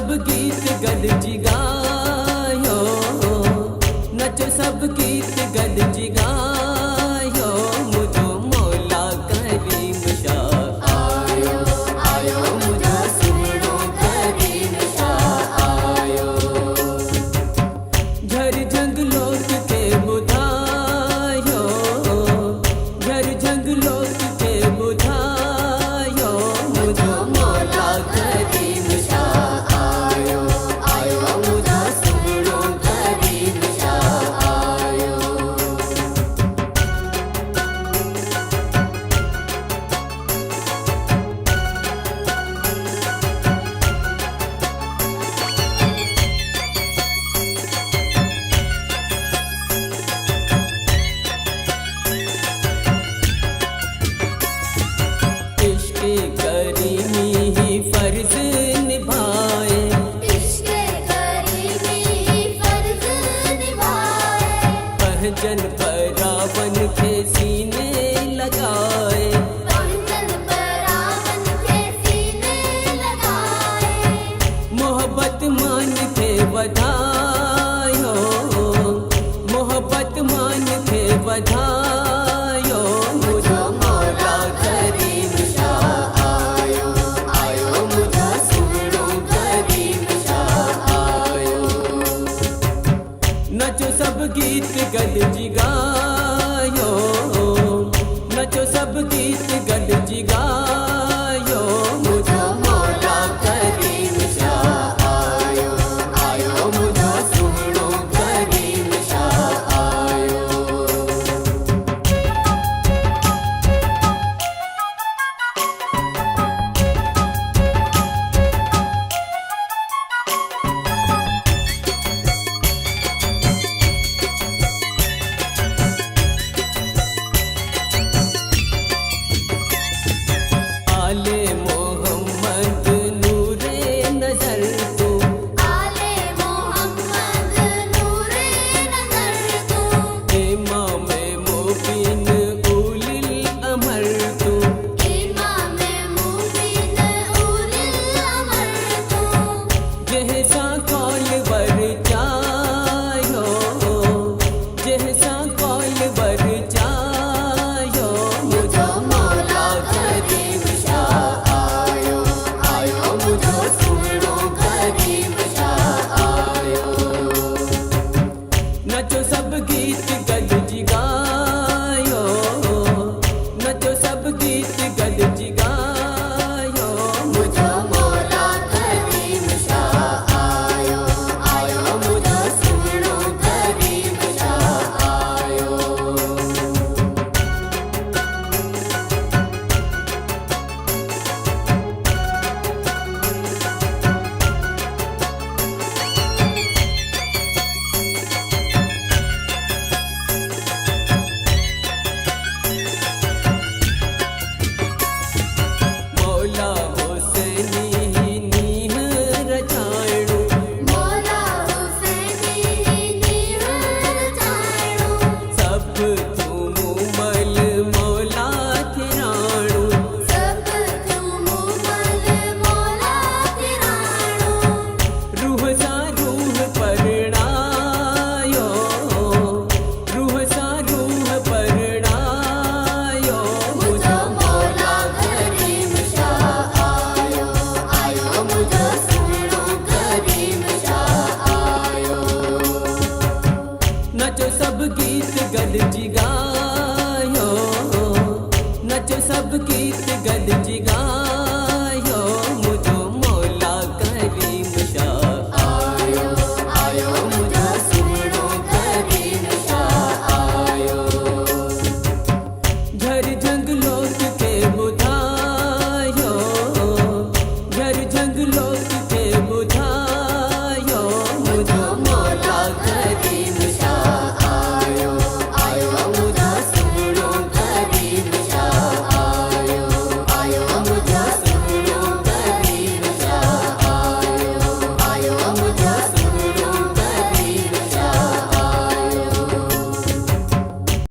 सब गीत गद जिगायो, नचो सब गीत गद जिगायो, मुझो मौला करीम शाह आयो, आयो मुझो सुमरो करीम शाह आयो। झर जंगलों के बुधायो, झर जंगलों के बुधायो, मुझो मौला करीम शाह आयो, आयो मुझो सुमरो करीम शाह आयो। इश्क़े करीमी ही फर्ज निभाए, इश्क़े करीमी ही फर्ज निभाए, पहचन परावन के सीने लगाए, पहचन परावन के सीने लगाए, मोहब्बत मान के बधायो, मोहब्बत मान के बधायो।